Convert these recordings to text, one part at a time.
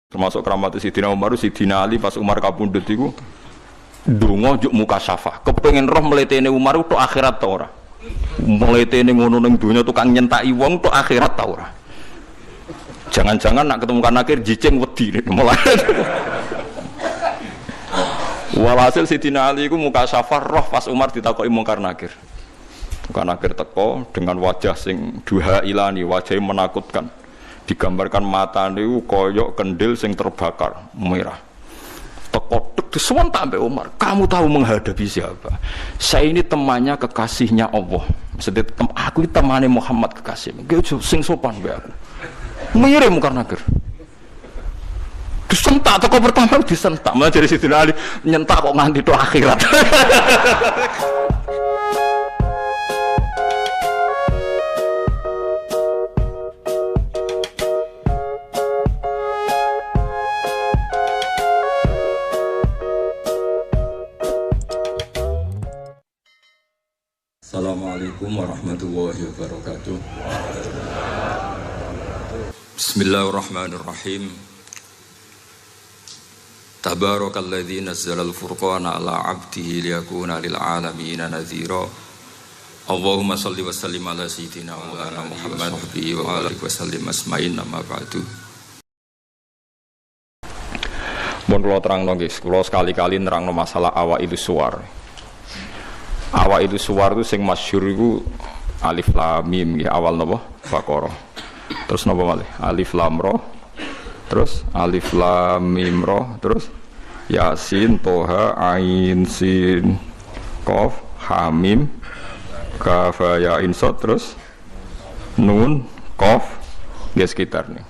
Termasuk keramat Sidina Umar, Sidina Ali pas Umar kapundhut iku ndonga njuk muka syafah. Kepengin roh mletene Umar tok akhirat ta ora. Mletene ngono ning donya tukang nyentaki wong tok akhirat ta ora. Jangan-jangan nak ketemu kan akhir jicing wedi mulai. Walhasil Sidina Ali iku muka syafah roh pas Umar ditakoki Mungkar Nakir. Mungkar Nakir teko dengan wajah sing duha ilani, wajahnya menakutkan. Digambarkan matane koyok kendil sing terbakar merah. Teko tek disewentak sampai Umar. Kamu tahu menghadapi siapa? Saya ini temannya kekasihnya Allah. Maksudnya aku ini temannya Muhammad kekasih. Gitu sing sopan be aku. Mirip Mungkar Nakir. Disentak teko pertama disentak. Malah dari situ Ali nyentak kok nganti to akhirat. Assalamualaikum warahmatullahi wabarakatuh. Bismillahirrahmanirrahim. Tabarakalladzi nazzalal furqana ala 'abdihi liyakuna lil 'alamin nadhira. Allahumma shalli wa sallim ala sayyidina wa ala Muhammad wa ala alihi wa sallim asma'in amma ba'du. Mun kula terangno nggih, kula sekali-kali nerangno masalah awak itu suwar. Awak itu suwar itu sing masyhur iku alif lam mim ya awal napa Baqarah. Terus napa malih? Alif lam ra. Terus alif lam mim ra, terus Yasin, Toha, Ain, Sin, Qaf, Ha Mim, Kaf ya Ain Sad, terus Nun, Qaf, ya sekitarnya.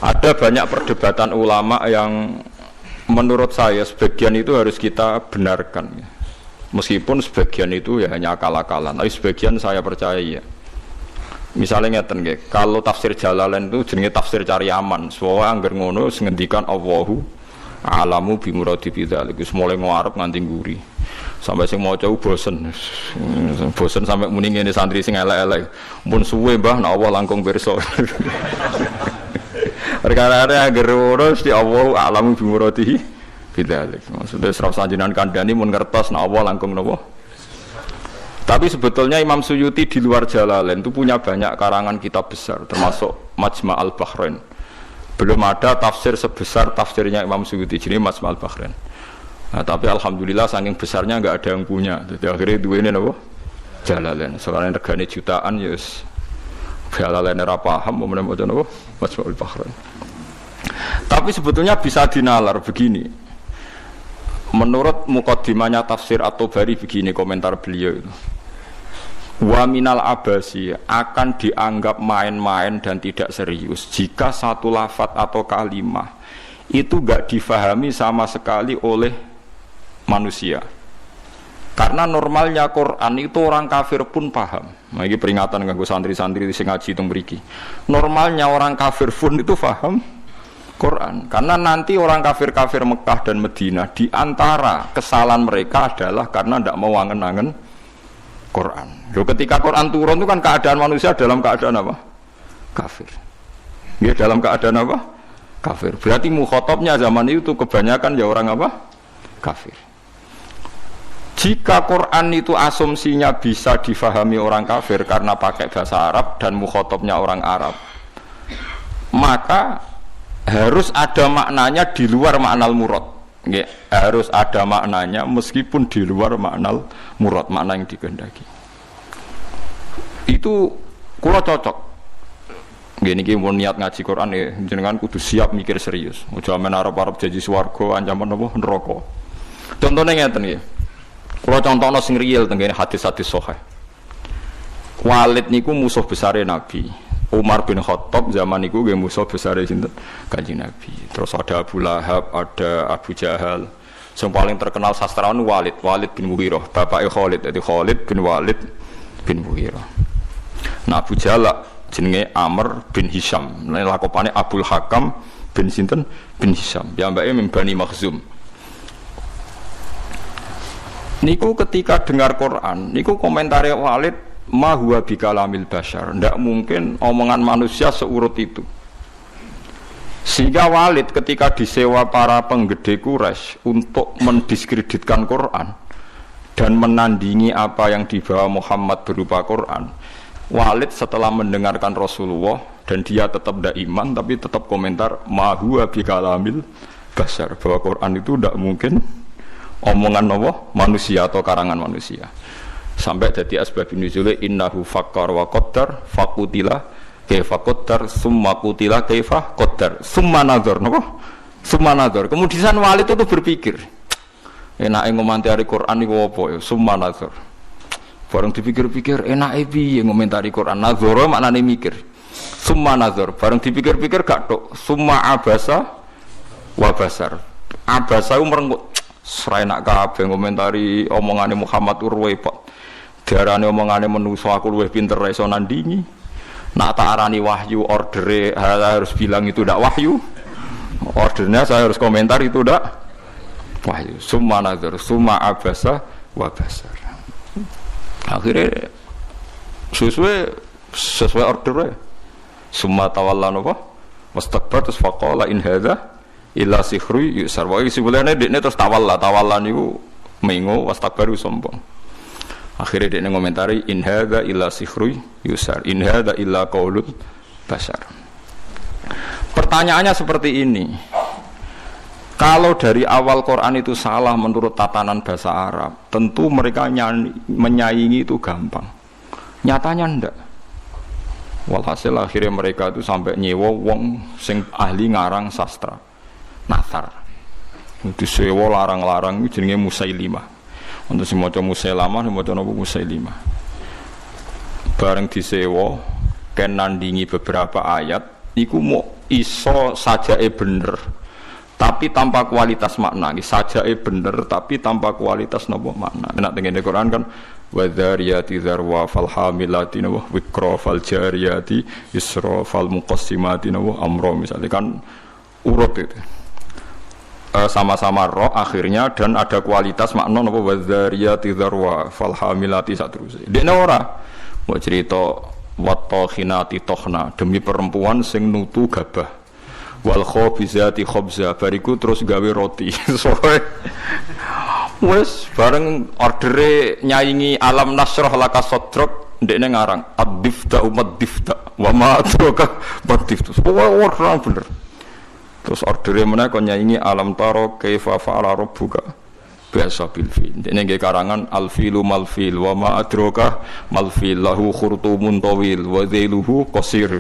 Ada banyak perdebatan ulama yang menurut saya sebagian itu harus kita benarkan. Meskipun sebagian itu ya hanya akal-akalan, tapi sebagian saya percaya ya. Misalnya ngeten nggih, kalau tafsir Jalalain itu jenenge tafsir cari aman. Soale angger ngono ngendikan Allahu a'lamu bi muradi bidzalik. Wis mulai ngarep nganti nguri. Sampai sing maca bosen. Bosen sampai muni ngene santri sing elek-elek. Mun suwe Mbah nek Allah langkung pirsa. Perkara angger ngono mesti Allahu a'lamu bi muradihi bidzalik. Maksudnya serap sanjinan kandhani mun ngertos nek Allah langkung napa. Tapi sebetulnya Imam Suyuti di luar Jalalain itu punya banyak karangan kitab besar, termasuk Majma' al-Bahrain. Belum ada tafsir sebesar tafsirnya Imam Suyuti, jadi Majma' al-Bahrain. Nah, tapi alhamdulillah saking besarnya enggak ada yang punya. Jadi akhirnya duwene napa? Jalalain. Soalnya regane jutaan ya wis Jalalain ora paham mau maca napa? Majma' al-Bahrain. Tapi sebetulnya bisa dinalar begini. Menurut muqaddimahnya tafsir At-Tabari begini komentar beliau itu. Wa minal abasi akan dianggap main-main dan tidak serius jika satu lafadz atau kalimah itu enggak difahami sama sekali oleh manusia. Karena normalnya Quran itu orang kafir pun paham. Nah, ini peringatan kanggo santri-santri sing ngaji teng mriki. Normalnya orang kafir pun itu paham Quran. Karena nanti orang kafir-kafir Mekah dan Madinah di antara kesalahan mereka adalah karena tidak mau angen-angen Quran. Loh, ketika Quran turun itu kan keadaan manusia dalam keadaan apa? Kafir. Ya dalam keadaan apa? Kafir. Berarti mukhatabnya zaman itu kebanyakan ya orang apa? Kafir. Jika Quran itu asumsinya bisa difahami orang kafir karena pakai bahasa Arab dan mukhatabnya orang Arab, maka harus ada maknanya di luar maknal murad. Nggih, harus ada maknanya meskipun di luar maknal murad, makna yang dikehendaki. Itu kula cocok. Nggih niki mun niat ngaji Quran ya jenengan kudu siap mikir serius. Aja men arep-arep janji swarga ancaman apa neraka. Contone ngeten nggih. Kula contohno sing real teng hadis-hadis sahih. Walid niku musuh besare Nabi. Umar bin Khattab zaman itu nggih musuh besar sinten Kanjeng Nabi. Terus ada Abu Lahab, ada Abu Jahal. Yang paling terkenal sastrawan Walid bin Mughirah, bapake Khalid, jadi Khalid bin Walid bin Mughirah. Nah Abu Jahal jenenge Amr bin Hisham. Nah lakopane Abdul Hakam bin sinten bin Hisham. Piyambake min Bani Makhzum. Niku ketika dengar Quran, niku komentare Walid ma huwa bikalamil bashar, ndak mungkin omongan manusia seurut itu. Sehingga Walid ketika disewa para penggede Quraisy untuk mendiskreditkan Quran dan menandingi apa yang dibawa Muhammad berupa Quran, Walid setelah mendengarkan Rasulullah dan dia tetap tidak iman tapi tetap komentar ma huwa bikalamil basar, bahwa Quran itu tidak mungkin omongan Allah manusia atau karangan manusia. Sampai jadi asbabun nuzul innahu fakkar wa qaddar faqutila kaifa qaddar summa qutila kaifa qaddar summa nazar napa summa nazar. Kemudian Walid itu berpikir enake ngomentari Quran iku apa ya summa nazar. Bareng dipikir-pikir enake piye ngomentari Quran, nazar maknane mikir. Summa nazar bareng dipikir-pikir gak tok summa abasa wa basar. Abasa merenggut serai nak kabeh ngomentari omongane Muhammad urwepot. Diarani omongane manusa aku luwih pinter iso nandingi. Nak tak arani wahyu ordere harus bilang itu ndak wahyu. Ordernya saya harus komentar itu ndak wahyu. Summa nazar, summa abasa wa basar. Akhirnya sesuai ordernya. Summa tawalla napa? Wastakbar terus faqala in hadza illa sihru yusar. Wa sebenarnya dekne terus tawalla niku mengo wastakbaru sombong. Akhirnya dia ngomentari in hadza illa sihru yusar, in hadza illa qaulul basar. Pertanyaannya seperti ini. Kalau dari awal Quran itu salah menurut tatanan bahasa Arab, tentu mereka menyaingi itu gampang. Nyatanya ndak. Walhasil akhirnya mereka itu sampai nyewa wong sing ahli ngarang sastra. Nathar. Itu sewa larang-larang itu jenenge Musailimah. Untuk si maca Musailamah, si maca napa Musailimah. Bareng disewa ken nandingi beberapa ayat, iku mau iso sajae bener, tapi tanpa kualitas makna. Sajae bener, tapi tanpa kualitas napa makna. Nek tengene Quran kan wadzariyati dzarwa fal hamilati napa wikra fal jariyati yusra fal muqassimati napa amra, misalnya kan urut itu. Sama-sama roh akhirnya dan ada kualitas makna napa wadzariyati dzarwa fal hamilati saterusé. Dekne ora mau cerita wattokhinati tokhna demi perempuan sing nutu gabah wal khabizati khabza bariku terus gawe roti. Wes bareng ordere nyaingi alam nasrah laka sadrak ndekne ngarang ad-difta umat difta wa ma adraka bad-difta. Ora bener. Terus ordere meneh kon nyaingi alam taro kaifa fa'ala rabbuka biasa bil fil. Dene nggih karangan al filu mal fil wa ma adraka mal fil lahu khurtumun tawil wa dhailuhu qasir.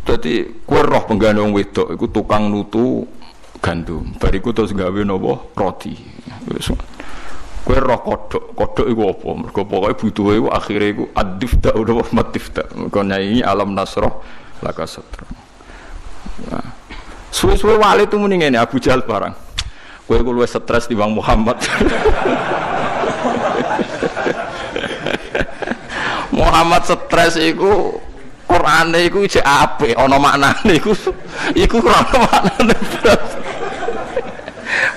Dadi kowe roh penggandung wedok iku tukang nutu gandum. Bariku terus gawe napa roti. Wis. Kowe roh kodhok iku apa? Mergo pokoke butuhe iku akhire iku ad-difta utawa matifta. Kon nyaingi alam nasrah laka sadra. Nah, suwe-suwe Walid itu muni ngene Abu Jahal barang. Kowe ku luwih stres timbang Muhammad. Muhammad stres iku Qur'ane iku jek apik ana maknane iku ora ana maknane.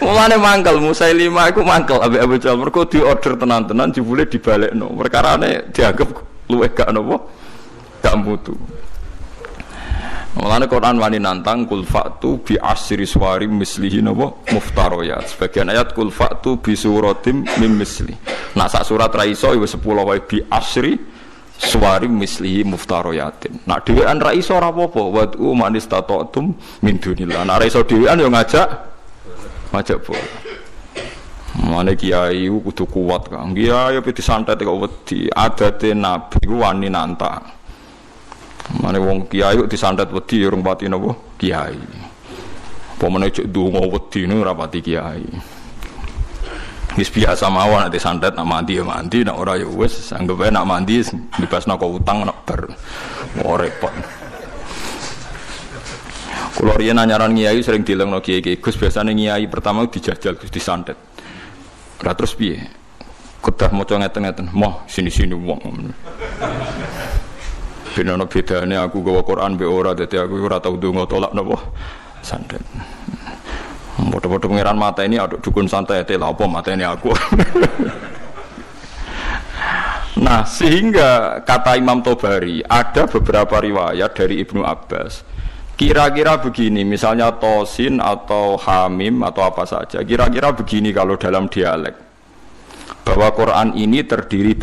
Mulane mangkel Musailimah iku mangkel ambek Abu Jahal mergo diorder tenan-tenan jebule dibalekno. Perkarane dianggap luwih gak napa? Gak mutu. Mulane Quran wani nantang kul fa'tu bi asri suwarim mislihi napa muftariyat. Sebagian ayat kul fa'tu bi suratim mim misli. Nah sak surat ra iso wis 10 wae bi asri suwarim mislihi muftariyatin. Nah dhewean ra iso ora apa-apa wa tu manis tatatum min dunillah. Nah ra iso dhewean yo ngajak boleh. Mulane kiai kudu kuat Kang. Kiai pe disantet kok wedi. Adate nabi ku wani nantang. Mane wong kiai kok disantet wedi urung pati napa kiai. Apa meneh cek ndonga wedi ora pati kiai. Wis biasa mawon nek disantet nak mandi ya mandi, nek ora ya wis anggap ae nak mandi dibasno kok utang nek bar. Ora repot. Kulo riyen anyaran kiai sering dilengno kiai-kiai Gus biasane kiai pertama dijajal Gus disantet. Lah terus piye? Kedah maca ngeten-ngeten, "Moh sini-sini wong." Ben ana bedane aku gawa Quran mbek ora dadi aku ora tau ndonga tolak napa santet. Padha-padha pangeran mateni aduk dukun santet lha apa mateni aku. Nah, sehingga kata Imam Tobari ada beberapa riwayat dari Ibnu Abbas Kira-kira begini, misalnya tosin atau hamim atau apa saja. Kira-kira begini kalau dalam dialek, bahwa Quran ini terdiri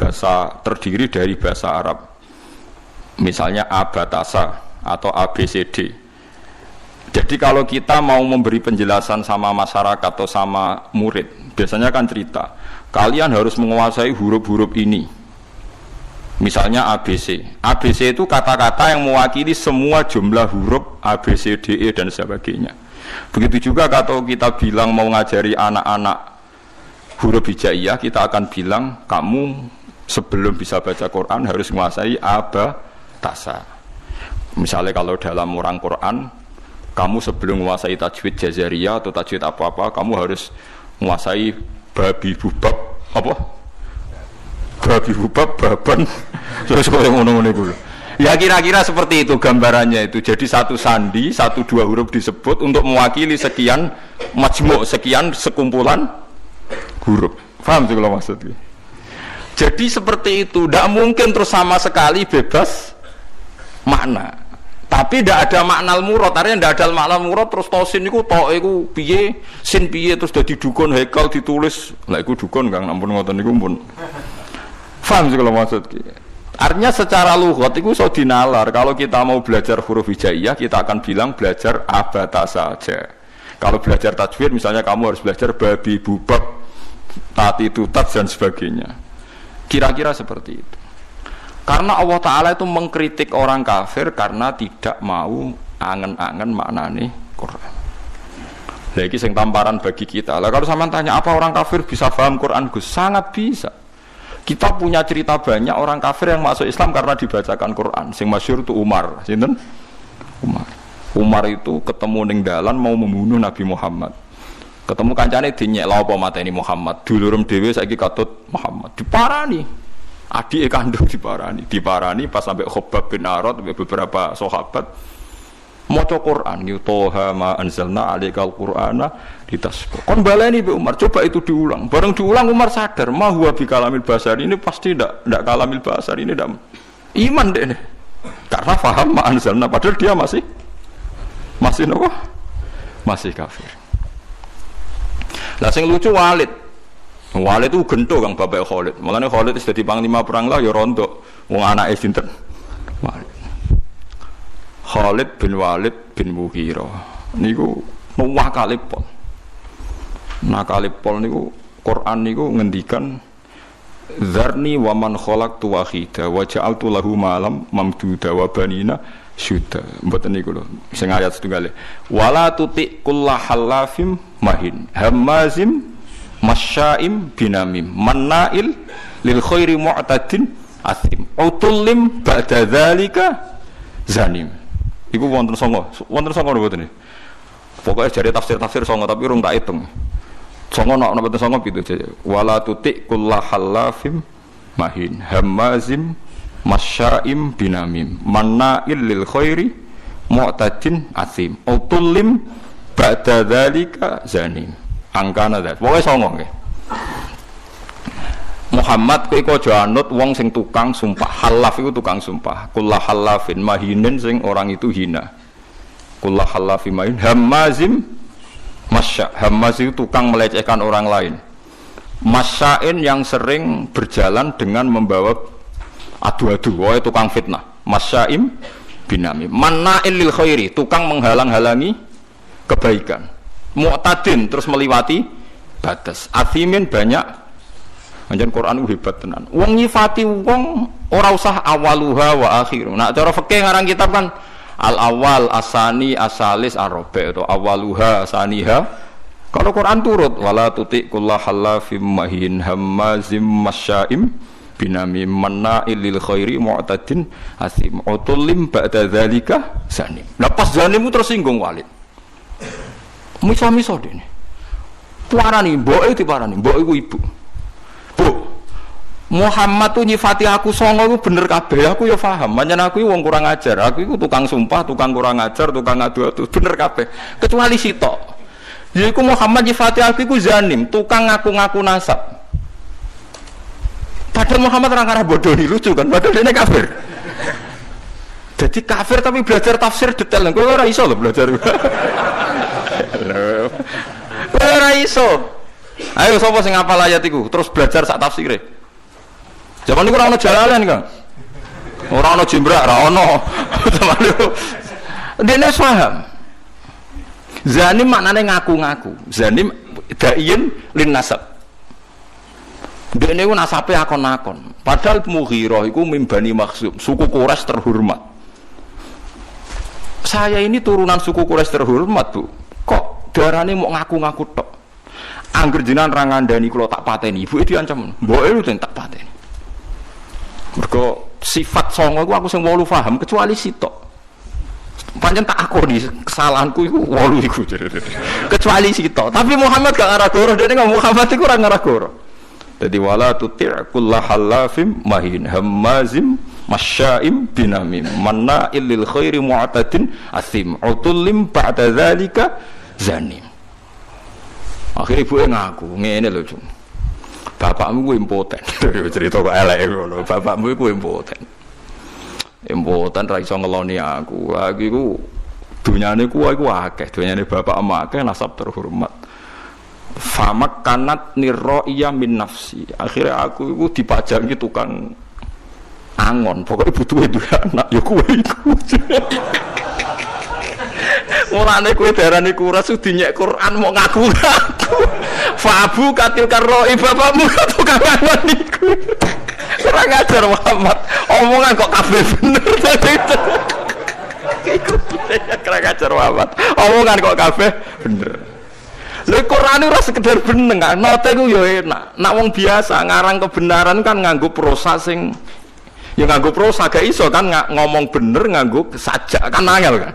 dari bahasa Arab. Misalnya abatasa atau ABCD. Jadi kalau kita mau memberi penjelasan sama masyarakat atau sama murid, biasanya kan cerita, kalian harus menguasai huruf-huruf ini. Misalnya ABC. ABC itu kata-kata yang mewakili semua jumlah huruf A, B, C, D, E dan sebagainya. Begitu juga kalau kita bilang mau ngajari anak-anak huruf hijaiyah, kita akan bilang kamu sebelum bisa baca Quran harus menguasai abatasa. Misalnya kalau dalam orang Quran, kamu sebelum menguasai tajwid jazariyah atau tajwid apa-apa, kamu harus menguasai babi bubab apa? Babi bubab baban terus kok ngono-ngono iku. Ya kira-kira seperti itu gambarannya itu. Jadi satu sandi, satu dua huruf disebut untuk mewakili sekian majmu', sekian sekumpulan huruf. Paham sih kalau maksudnya? Jadi seperti itu, tidak mungkin terus sama sekali bebas makna. Tapi tidak ada makna murad, artinya tidak ada makna murad terus tosin itu tok iku piye, sin piye terus dadi dukun hekal ditulis. Lah iku dukun Kang, ampun ngoten niku pun. Paham sih kalau maksud. Artinya secara lughat itu so dinalar. Kalau kita mau belajar huruf hijaiyah, kita akan bilang belajar abatasa saja. Kalau belajar tajwid, misalnya kamu harus belajar babi bubab, tati tutat dan sebagainya. Kira-kira seperti itu. Karena Allah Ta'ala itu mengkritik orang kafir karena tidak mau angen-angen maknane Quran. Lagi sing tamparan bagi kita. Lah kalau sampean tanya apa orang kafir bisa paham Quran, Gus? Sangat bisa. Kita punya cerita banyak orang kafir yang masuk Islam karena dibacakan Quran. Sing masyhur itu Umar, sinten? Umar. Umar itu ketemu ning dalan mau membunuh Nabi Muhammad. Ketemu kancane dinyek lha apa mateni Muhammad. Dulurem dhewe saiki katut Muhammad. Diparani. Adike kandung diparani pas sampai Khabbab bin Arad beberapa sahabat maca Quran yu toha ma anzalna alaikal qur'ana litasqa. Kon baleni Mbak Umar, coba itu diulang. Bareng diulang Umar sadar, ma huwa bi kalamil basar ini pasti ndak kalamil basar ini ndak iman deh. Karena paham ma anzalna padahal dia masih nopo? Masih kafir. Lah sing lucu Walid. Walid itu gento Kang bapak Khalid. Mulane Khalid wis dadi panglima perang lah ya rontok wong anake sinten? Walid. Khalid bin Walid bin Mughirah niku nakalipol. Nakalipol niku Quran niku ngendikan Zarni wa man khalaqtu wahida wa ja'altu lahu malam mamduda wa banina syuda. Mboten niku lho sing ayat setunggal. Wala tuti kullahallafim mahin hamazim masya'im binamim mannail lil khairi mu'tadin athim utullim ba'da dzalika zanim. Iku wonten songo mboten. Pokoke jare tafsir songo tapi urung tak hitung. Songo nek mboten songo pitu aja. Wala tuti kullahallafim mahin hamazim masya'im binamim mannail lil khairi mu'tadin athim utullim ba'da dzalika zanim. Angkana dah. Pokoke songo nggih. Muhammad kowe aja anut wong sing tukang sumpah. Halaf iku tukang sumpah. Kullah halafin mahinin sing orang itu hina. Kullah halafin mahin hamazim masya. Hamaz itu tukang melecehkan orang lain. Masyain yang sering berjalan dengan membawa adu-adu. Woe tukang fitnah. Masyaim binami. Manna'il lil khairi, tukang menghalang-halangi kebaikan. Mu'tadin terus melewati batas. Athimin banyak. Anjen Quran hebat tenan. Wong nyifati wong ora usah awaluha wa akhiru. Nah cara fikih ngarang kitab kan al awal asani asalis arabi atau awaluha asaniha. Kalau Quran turut wala tuti kullahallafim mahin hammazim masyaim binami manna'il lil khairi mu'tadin athim utullim ba'da dzalika zanim. Lah pas zanim tersinggung Walid. Miso-miso dene. Puarani mboke diparani, mbok iku ibu. Bu, Muhammad tuh nyifati aku songo iku bener kabeh, aku ya paham. Pancen aku wong kurang ajar, aku iku tukang sumpah, tukang kurang ajar, tukang adu-adu, bener kabeh. Kecuali sitok. Yaiku Muhammad nyifati aku iku zanim, tukang ngaku-ngaku nasab. Padahal Muhammad orang arah bodoh nih lucu kan, padahal dia kafir. Jadi kafir tapi belajar tafsir detail. Kowe ora iso lho belajar. Kowe ora iso. Ayo sapa sing hafal ayat iku terus belajar sak tafsire. Zaman niku ora ono Jalalain, Kang. Ora ono Jimbrak, ora ono. Zaman niku dene paham. Zanim maknane ngaku-ngaku. Zanim da'in lin nasab. Dene ku nasabe akon-akon. Padahal Mughirah iku mimbani Makhzum, suku Quraisy terhormat. Saya ini turunan suku Quraisy terhormat, Bu. Kok darane mau ngaku-ngaku tok? Angger jenengan ra ngandani kula tak pateni, ibu itu diancam. Mboke lu tak pateni. Mergo sifat songo iku aku sing 8 paham kecuali sitok. Pancen tak akoni kesalahanku iku 8 iku. Kecuali sitok. Tapi Muhammad gak ngarah goro, dene Muhammad iku ora ngarah goro. Jadi wala tuti' kullahallafim mahin hammazim masya'im binamim manna'il lil khairi mu'tadin asim utullim ba'da dzalika zanim. Akhire ibuke ngaku ngene lho, Jung. Bapakmu ku impoten. Cerita kok elek ngono. Bapakmu ku impoten. Impoten ra iso ngeloni aku. Aku iku dunyane ku iku akeh, dunyane bapak emak akeh nasab terhormat. Famak kanat nirro'iyah min nafsi. Akhirnya aku itu dipajangi tukang angon. Pokoknya butuh itu anak. Ya kue itu. Mulane kue darani kuras dinyek Quran mau ngaku-ngaku. Fabu katil karro'i bapakmu tukang angon itu. Kurang ajar Muhammad. Omongan kok kabeh bener. Kurang ajar Muhammad. Omongan kok kabeh bener. Lha Quran ora sekedar beneng, nate ku yo enak. Nek wong biasa ngarang kebenaran kan nganggo prosa sing ya nganggo prosa gak iso kan ngomong bener nganggo sajak kan angel kan.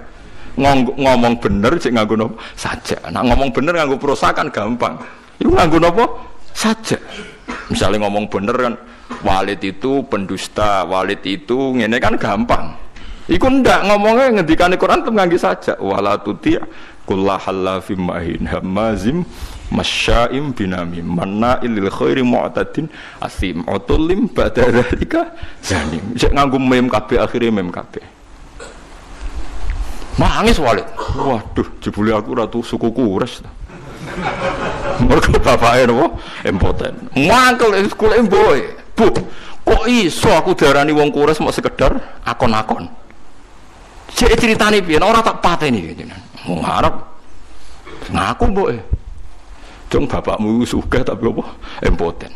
Ngomong bener sik nganggo nopo? Sajak. Nek ngomong bener nganggo prosa kan gampang. Iku nganggo nopo? Sajak. Misalnya ngomong bener kan Walid itu pendusta, Walid itu ngene kan gampang. Iku ndak ngomongnya ngendikane Quran tem nganggo sajak. Wala tuti' kullahallafim mahin hammazim masya'im binamim manna'il lil khairi mu'tadin asim utullim ba'da dzalika zanim. Sik nganggo mem kabeh akhire mem kabeh. Nangis Walid. Waduh, jebule aku ratu suku Quraisy. Mergo bapake napa? Impoten. Mangkel sekolah mboe. Bu, kok iso aku darani wong Quraisy mau sekedar akon-akon. Cek ceritane piye ora tak pateni jenengan. Wong Arab ngaku mboke. Jong bapakmu sugih tapi apa? Impoten.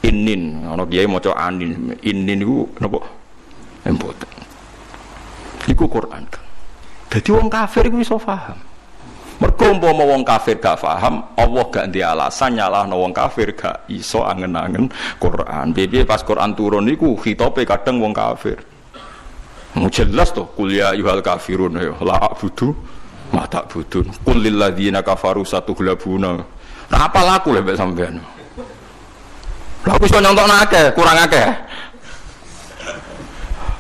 Inin, ana kiai maca anin. Inin iku napa? Impoten. Iku Quran. Dadi wong kafir iku iso paham. Mergo umpama wong kafir gak paham, Allah gak ndek alasan nyalahno wong kafir gak iso angen-angen Quran. Piye pas Quran turun niku khitabe kadang wong kafir. Jelas toh kuliah yuhal kafirun ya la abudu ma ta'budun qul lil ladzina kafaru satughlabuna. Nah apa laku lek sampean? Lha aku iso nyontokno akeh, kurang akeh.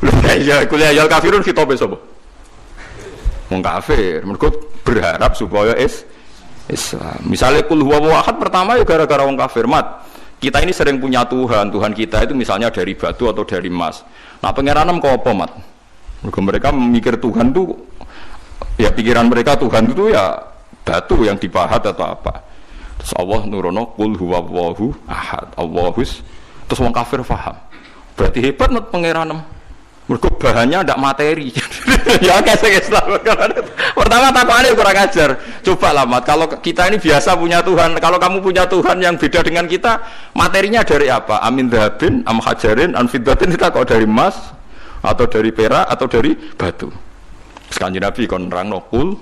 Lha ya kuliah yuhal kafirun khitabe sapa? Wong kafir. Mergo berharap supaya Islam. Misalnya qul huwallahu ahad pertama ya gara-gara wong kafir mat. Kita ini sering punya Tuhan kita itu misalnya dari batu atau dari emas. Nah pengiranan kok apa mat? Mereka memikir Tuhan itu ya pikiran mereka Tuhan itu ya batu yang dipahat atau apa. Terus Allah nurono qul huwallahu ahad Allahus. Terus wong kafir paham. Berarti hebat mat pengiranan. Mergo bahannya ndak materi. Ya kayak Islam. Pertama takwane kurang ajar. Coba lah mat kalau kita ini biasa punya Tuhan, kalau kamu punya Tuhan yang beda dengan kita, materinya dari apa? Amin dhahabin, am hajarin, an fiddatin, kita kok dari emas atau dari perak atau dari batu. Kanjeng Nabi kon nerangno qul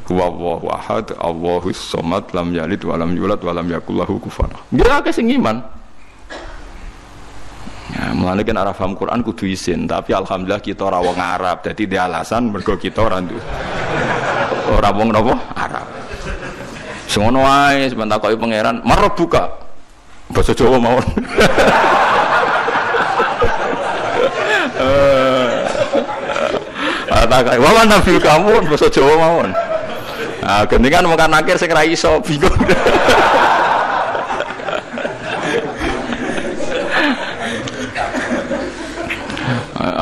huwallahu ahad Allahus samad lam yalid wa lam yulad wa lam yakul lahu kufuwan ahad. Ya akeh sing iman. Ya, mulane kan arah paham Quran kudu isin, tapi alhamdulillah kita ora wong Arab. Dadi dia alasan mergo kita ora ora wong napa Arab. Sing ngono wae sampeyan takoki pangeran, "Marab buka." Basa Jawa mawon. Tak wae nabi kamu basa Jawa mawon. Ah gendingan mungkin akhir sing ra iso bingung.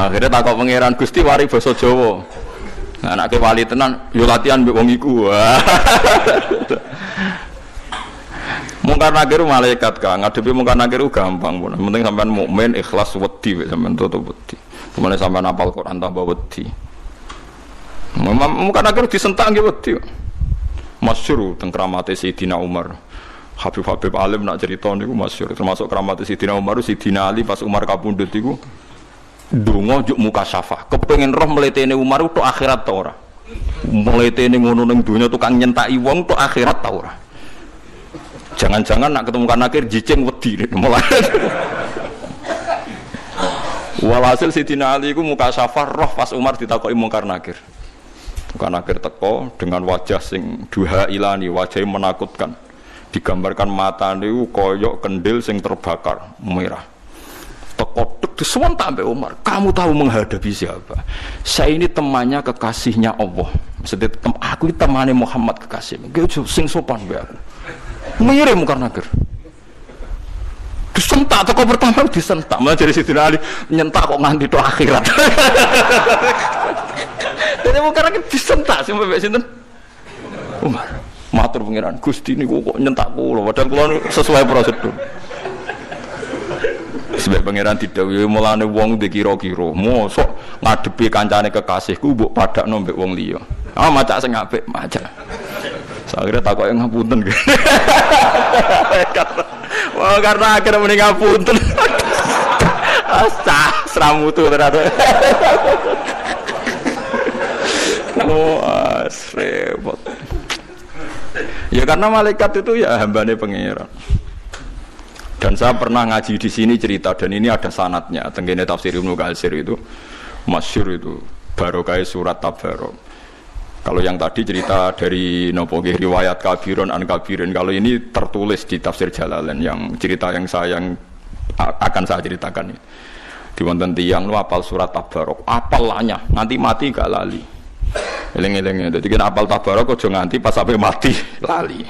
Akhirnya takok pangeran Gusti wari basa Jawa. Anake wali tenan yo latihan mbek wong iku. Mungkar nakir malaikat Kang, ngadepi mungkar nakir gampang pun. Penting sampean mukmin ikhlas wedi sampean tutup wedi. Kemana sampean hafal Quran tambah wedi. Mungkar nakir disentak nggih wedi. Masyhur teng kramate Sayyidina Umar. Habib alim nak cerita niku masyhur termasuk kramate Sayyidina Umar, Sayyidina Ali pas Umar kapundhut iku ndonga juk mukasyafah. Kepengin roh mletene Umar tok akhirat ta ora. Mletene ngono ning donya tukang nyentaki wong tok akhirat ta ora. Jangan-jangan nak ketemu kan akhir jicing wedi mulai. Walhasil Sayyidina Ali iku mukasyafah roh pas Umar ditakoki mungkar nakir. Mungkar nakir teko dengan wajah sing duha ilani, wajah yang menakutkan. Digambarkan mata niku koyok kendil sing terbakar merah. Teko tek disentak mbek Umar. Kamu tahu menghadapi siapa? Saya ini temannya kekasihnya Allah. Maksudnya aku ini temannya Muhammad kekasih. Gitu sing sopan mbek aku. Mengirim mungkar nakir. Disentak teko pertama disentak. Malah dari Sayyidina Ali nyentak kok nganti tok akhirat. Jadi mungkar nakir disentak sampai mbek sinten? Umar. Matur pangeran Gusti niku kok nyentak kula padahal kula sesuai prosedur. Sebab pangeran didhawuhi mulane wong dikira-kira mosok ngadepi kancane kekasihku mbok padakno mbek wong liya. Ah macak sing apik, macak. Akhirnya takoke ngapunten. Wah karena akhirnya mending ngapunten. Astah seramutu ternyata. Oh repot. Ya karena malaikat itu ya hambane pangeran. Dan saya pernah ngaji di sini cerita dan ini ada sanadnya. Tenggene tafsir Ibnu Katsir itu masyhur itu barokah surat Tabarok. Kalau yang tadi cerita dari nopo riwayat kabiron an kabirin, kalau ini tertulis di tafsir Jalalain yang cerita yang akan saya ceritakan ini. Di wonten tiyang lu apal surat Tabarok, apalnya nanti mati gak lali. Eling-eling dadi kan apal Tabarok aja nganti pas sampai mati lali.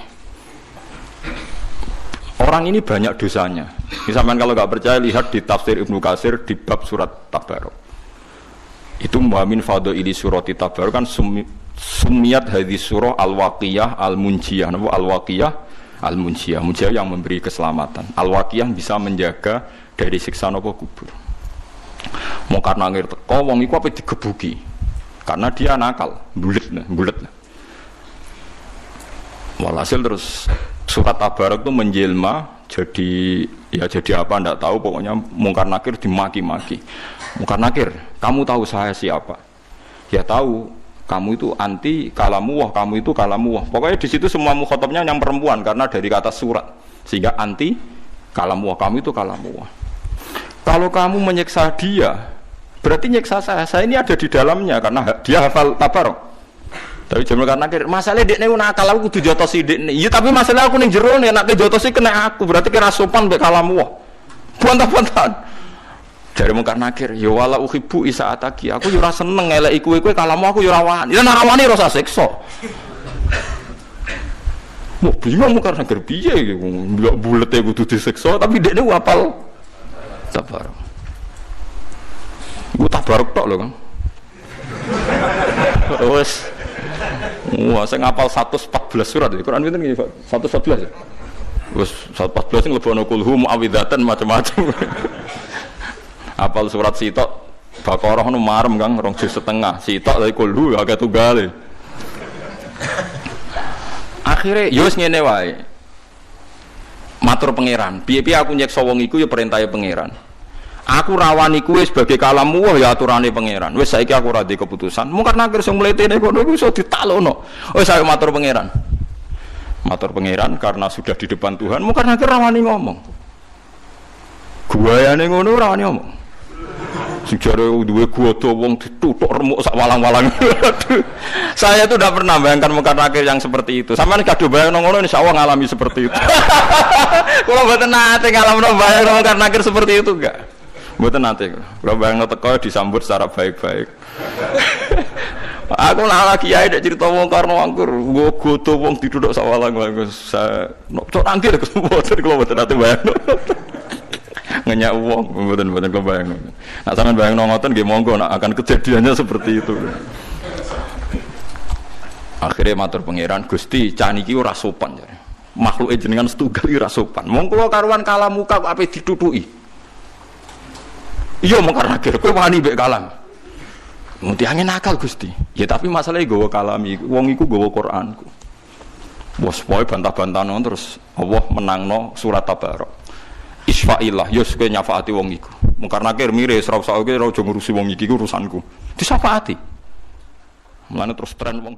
Orang ini banyak dosanya. Misalkan kalau nggak percaya lihat di tafsir Ibnu Katsir di bab surat Tabarok. Itu muamin fadhaili surati Tabarok kan Sumiyat hadis surah al-waqiyah al-munjiyah. Al-waqiyah al-munjiyah. Munjiyah yang memberi keselamatan. Al-waqiyah bisa menjaga dari siksa nopo kubur. Mau karena ngir teko wong iku apa digebuki. Karena dia nakal, bulet. Walhasil terus surat Tabarok itu menjelma jadi apa ndak tahu, pokoknya Mungkar Nakir dimaki-maki. Mungkar Nakir, kamu tahu saya siapa? Ya tahu. Kamu itu anti kalamuwah, kamu itu kalamuwah. Pokoknya di situ semua mukhatabnya yang perempuan karena dari kata surat. Sehingga anti kalamuwah, kamu itu kalamuwah. Kalau kamu menyiksa dia, berarti nyiksa saya. Saya ini ada di dalamnya karena dia hafal Tabarok. Tapi jaman karena akhir masalah dekne nakal aku kudu jotosi dekne. Iya tapi masalah aku ning jero nek nek jotosi kena aku, berarti kira sopan mbek kalamuwah. Buantah-buantahan. Jare mungkar nakir, ya wala uhibbu isaataki. Aku yo ora seneng eleki kowe kalamu aku yo ora wani. Ya nek ora wani ora usah siksa. Mau bingung mungkar nakir piye iki ndelok bulete kudu disiksa tapi dekne hafal Tabarok. Ku Tabarok tok lho, Kang. Wes. Wah, saya ngapal 114 surat di Quran pinten nggih, Pak? 114 ya. Wes 114 sing lebono kulhu muawwidzatan macam-macam. Apal surat sitok Baqarah nu marem Kang 2 juz setengah. Sitok dari kulhu agak tunggale. Akhire yo wis ngene wae. Matur pangeran, piye-piye aku nyeksa wong iku ya perintahe pangeran. Aku rawani kuwi sebagai kalamuwah ya aturane pangeran. Wis saiki aku ora ndek keputusan. Mungkar nakir sing mletene kono iku iso ditalokno. Wis saya matur pangeran. Matur pangeran karena sudah di depan Tuhan, mungkar nakir rawani ngomong. Guayane ngono rawani ngomong. Sing jare duwe godo wong dituthuk remuk sak walang-walang. Saya tuh tidak pernah bayangkan mungkar nakir yang seperti itu. Sampeyan kadung bayangno ngono insyaallah ngalami seperti itu. Kalau mboten nate ngalamno bayangno mungkar nakir seperti itu enggak. Mboten nate. Kalau bayangno teko disambut secara baik-baik. Aku lagi kiai nek cerita wong karno angkur, nggo godo wong dituthuk sawalang wae. Saya cok nangkir mboten kula mboten nate bayangno. ngenyak wong, mboten kebayang. Nah sampean bayang ngoten nggih monggo nak akan kejadiannya seperti itu. Akhirnya matur pangeran Gusti can iki ora sopan jare. Makhluke jenengan setunggal ora sopan. Mong kula karuan kalam muka kok ape ditutuki. Iya mong karena kira kowe wani mbek kalam. Muti angin akal Gusti. Ya tapi masalahnya gawa kalami, wong iku gawa Qur'anku. Bos poe bantah-bantahno terus Allah menangno surat Tabarok. Isfa'illah yo kowe nyafaati wong iku. Mung karena kira mire ora usah ngurusi wong iki urusanku. Disafaati. Mulane terus tren wong